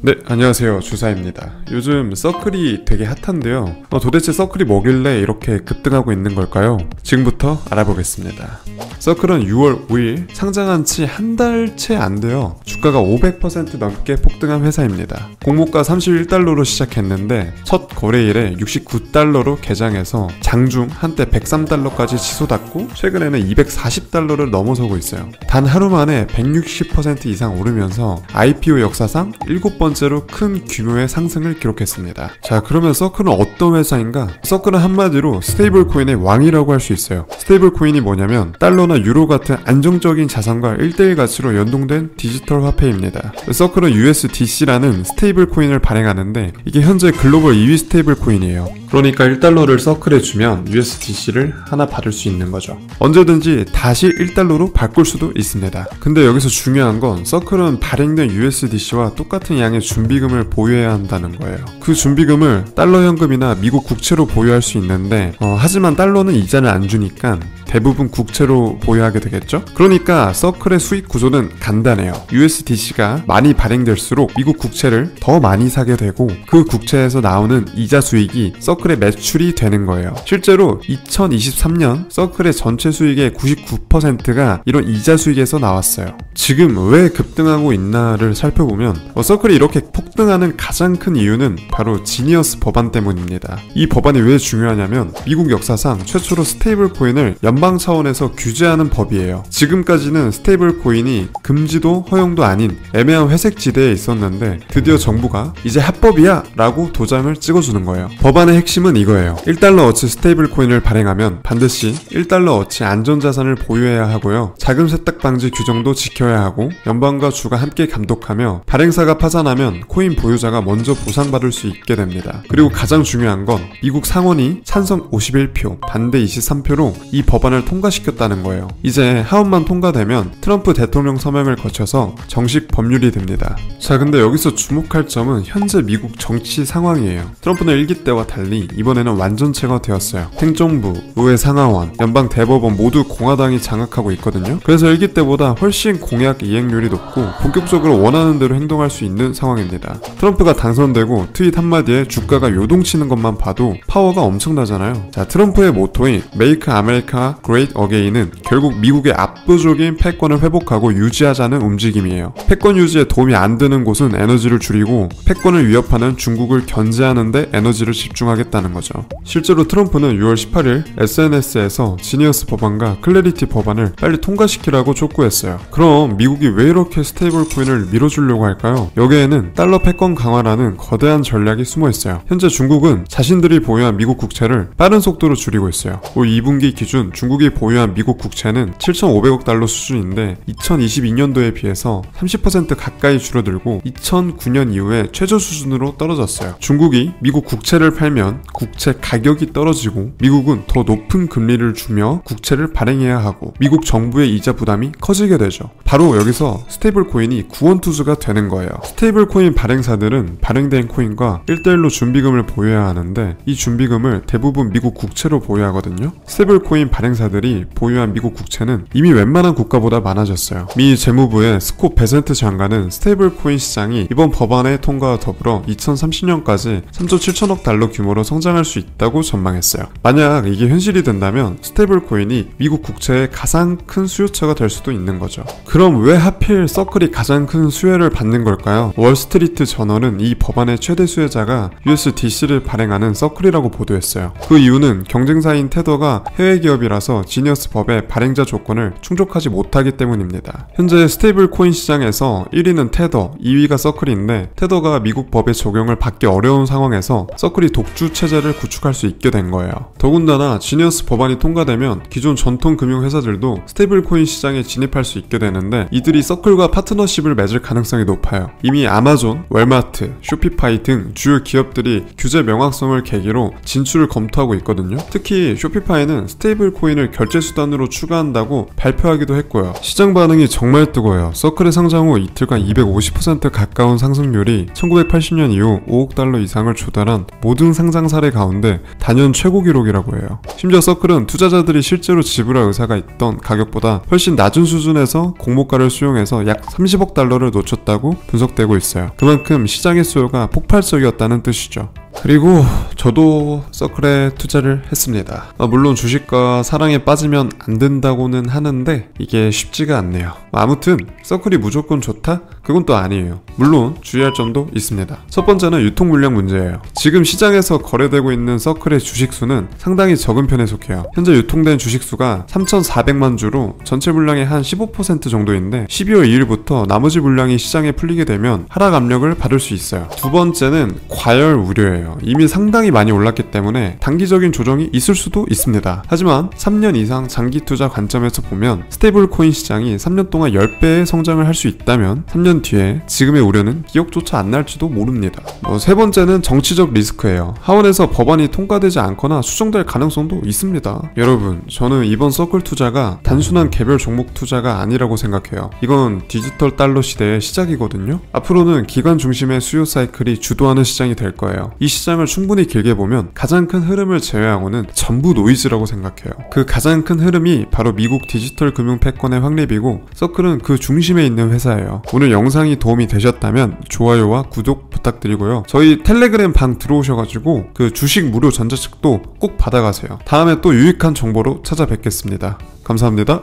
네, 안녕하세요. 주사입니다. 요즘 서클이 되게 핫한데요. 도대체 서클이 뭐길래 이렇게 급등하고 있는 걸까요? 지금부터 알아보겠습니다. 서클은 6월 5일 상장한 지 한 달 채 안 돼요. 주가가 500% 넘게 폭등한 회사입니다. 공모가 31달러로 시작했는데 첫 거래일에 69달러로 개장해서 장중 한때 103달러까지 치솟았고 최근에는 240달러를 넘어서고 있어요. 단 하루 만에 160% 이상 오르면서 IPO 역사상 7번째로 큰 규모의 상승을 기록했습니다. 자, 그러면 서클은 어떤 회사인가? 서클은 한마디로 스테이블 코인의 왕이라고 할 수 있어요. 스테이블 코인이 뭐냐면 달러나 유로 같은 안정적인 자산과 1대1 가치로 연동된 디지털 화폐입니다. 서클은 USDC라는 스테이블 코인을 발행하는데 이게 현재 글로벌 2위 스테이블 코인이에요. 그러니까 1달러를 서클에 주면 USDC를 하나 받을 수 있는 거죠. 언제든지 다시 1달러로 바꿀 수도 있습니다. 근데 여기서 중요한 건 서클은 발행된 USDC와 똑같은 양의 준비금을 보유해야 한다는 거예요. 그 준비금을 달러 현금이나 미국 국채로 보유할 수 있는데 하지만 달러는 이자를 안 주니까 대부분 국채로 보유하게 되겠죠? 그러니까 서클의 수익 구조는 간단해요. USDC가 많이 발행될수록 미국 국채를 더 많이 사게 되고 그 국채에서 나오는 이자 수익이 서클의 매출이 되는 거예요. 실제로 2023년 서클의 전체 수익의 99%가 이런 이자 수익에서 나왔어요. 지금 왜 급등하고 있나를 살펴보면 서클이 이렇게 폭등하는 가장 큰 이유는 바로 지니어스 법안 때문입니다. 이 법안이 왜 중요하냐면 미국 역사상 최초로 스테이블 코인을 연방 차원에서 규제하는 법이에요. 지금까지는 스테이블 코인이 금지도 허용도 아닌 애매한 회색 지대에 있었는데 드디어 정부가 이제 합법이야 라고 도장을 찍어주는 거예요. 법안의 핵심은 이거예요. 1달러어치 스테이블 코인을 발행하면 반드시 1달러어치 안전자산을 보유해야 하고요. 자금 세탁 방지 규정도 지켜야 하고 연방과 주가 함께 감독하며 발행사가 파산하면 코인 보유자가 먼저 보상받을 수 있게 됩니다. 그리고 가장 중요한 건 미국 상원이 찬성 51표, 반대 23표로 이 법안을 통과시켰다는 거예요. 이제 하원만 통과되면 트럼프 대통령 서명을 거쳐서 정식 법률이 됩니다. 자, 근데 여기서 주목할 점은 현재 미국 정치 상황이에요. 트럼프는 1기 때와 달리 이번에는 완전체가 되었어요. 행정부, 의회 상하원, 연방 대법원 모두 공화당이 장악하고 있거든요. 그래서 1기 때보다 훨씬 공약 이행률이 높고 본격적으로 원하는 대로 행동할 수 있는 상황입니다. 트럼프가 당선되고 트윗 한마디에 주가가 요동치는 것만 봐도 파워가 엄청나잖아요. 자, 트럼프의 모토인 Make America Great Again은 결국 미국의 압도적인 패권을 회복하고 유지하자는 움직임이에요. 패권 유지에 도움이 안 되는 곳은 에너지를 줄이고 패권을 위협하는 중국을 견제하는 데 에너지를 집중하겠다는 거죠. 실제로 트럼프는 6월 18일 SNS에서 지니어스 법안과 클래리티 법안을 빨리 통과시키라고 촉구했어요. 그럼 미국이 왜 이렇게 스테이블 코인을 밀어주려고 할까요? 여기에는 달러 패권 강화라는 거대한 전략이 숨어 있어요. 현재 중국은 자신들이 보유한 미국 국채를 빠른 속도로 줄이고 있어요. 올 2분기 기준 중국이 보유한 미국 국채는 7,500억 달러 수준인데 2022년도에 비해서 30% 가까이 줄어들고 2009년 이후에 최저 수준으로 떨어졌어요. 중국이 미국 국채를 팔면 국채 가격이 떨어지고 미국은 더 높은 금리를 주며 국채를 발행해야 하고 미국 정부의 이자 부담이 커지게 되죠. 바로 여기서 스테이블 코인이 구원투수가 되는 거예요. 스테이블 코인 발행사들은 발행된 코인과 1대1로 준비금을 보유해야 하는데 이 준비금을 대부분 미국 국채로 보유하거든요. 스테이블 코인 발행사들이 보유한 미국 국채는 이미 웬만한 국가보다 많아졌어요. 미 재무부의 스콧 베센트 장관은 스테이블 코인 시장이 이번 법안의 통과와 더불어 2030년까지 3조 7천억 달러 규모로 성장할 수 있다고 전망했어요. 만약 이게 현실이 된다면 스테이블 코인이 미국 국채의 가장 큰 수요처가 될 수도 있는 거죠. 그럼 왜 하필 서클이 가장 큰 수혜를 받는 걸까요? 월스트리트 저널은 이 법안의 최대 수혜자가 USDC를 발행하는 서클이라고 보도했어요. 그 이유는 경쟁사인 테더가 해외 기업이라서 지니어스 법의 발행자 조건을 충족하지 못하기 때문입니다. 현재 스테이블 코인 시장에서 1위는 테더, 2위가 서클인데 테더가 미국 법의 적용을 받기 어려운 상황에서 서클이 독주 체제를 구축할 수 있게 된 거예요. 더군다나 지니어스 법안이 통과되면 기존 전통 금융 회사들도 스테이블 코인 시장에 진입할 수 있게 되는데 이들이 서클과 파트너십을 맺을 가능성이 높아요. 이미 아마존, 월마트, 쇼피파이 등 주요 기업들이 규제 명확성을 계기로 진출을 검토하고 있거든요. 특히 쇼피파이는 스테이블 코인을 비트코인을 결제 수단으로 추가한다고 발표하기도 했고요. 시장 반응이 정말 뜨거워요. 서클의 상장 후 이틀간 250% 가까운 상승률이 1980년 이후 5억 달러 이상을 조달한 모든 상장 사례 가운데 단연 최고 기록이라고 해요. 심지어 서클은 투자자들이 실제로 지불할 의사가 있던 가격보다 훨씬 낮은 수준에서 공모가를 수용해서 약 30억 달러를 놓쳤다고 분석되고 있어요. 그만큼 시장의 수요가 폭발적이었다는 뜻이죠. 그리고 저도 서클에 투자를 했습니다. 물론 주식과 사랑에 빠지면 안 된다고는 하는데 이게 쉽지가 않네요. 아무튼 서클이 무조건 좋다? 그건 또 아니에요. 물론 주의할 점도 있습니다. 첫 번째는 유통 물량 문제예요. 지금 시장에서 거래되고 있는 서클의 주식 수는 상당히 적은 편에 속해요. 현재 유통된 주식 수가 3,400만 주로 전체 물량의 한 15% 정도인데 12월 2일부터 나머지 물량이 시장에 풀리게 되면 하락 압력을 받을 수 있어요. 두 번째는 과열 우려예요. 이미 상당히 많이 올랐기 때문에 단기적인 조정이 있을 수도 있습니다. 하지만 3년 이상 장기 투자 관점에서 보면 스테이블 코인 시장이 3년 동안 10배의 성장을 할 수 있다면 3년 뒤에 지금의 우려는 기억조차 안 날지도 모릅니다. 세 번째는 정치적 리스크예요. 하원에서 법안이 통과되지 않거나 수정될 가능성도 있습니다. 여러분, 저는 이번 서클 투자가 단순한 개별 종목 투자가 아니라고 생각해요. 이건 디지털 달러 시대의 시작이거든요. 앞으로는 기관 중심의 수요 사이클이 주도하는 시장이 될 거예요. 이 시장을 충분히 길게 보면 가장 큰 흐름을 제외하고는 전부 노이즈라고 생각해요. 그 가장 큰 흐름이 바로 미국 디지털 금융 패권의 확립이고 서클은 그 중심에 있는 회사예요. 오늘 영상이 도움이 되셨다면 좋아요와 구독 부탁드리고요. 저희 텔레그램 방 들어오셔가지고 그 주식 무료 전자책도 꼭 받아가세요. 다음에 또 유익한 정보로 찾아뵙겠습니다. 감사합니다.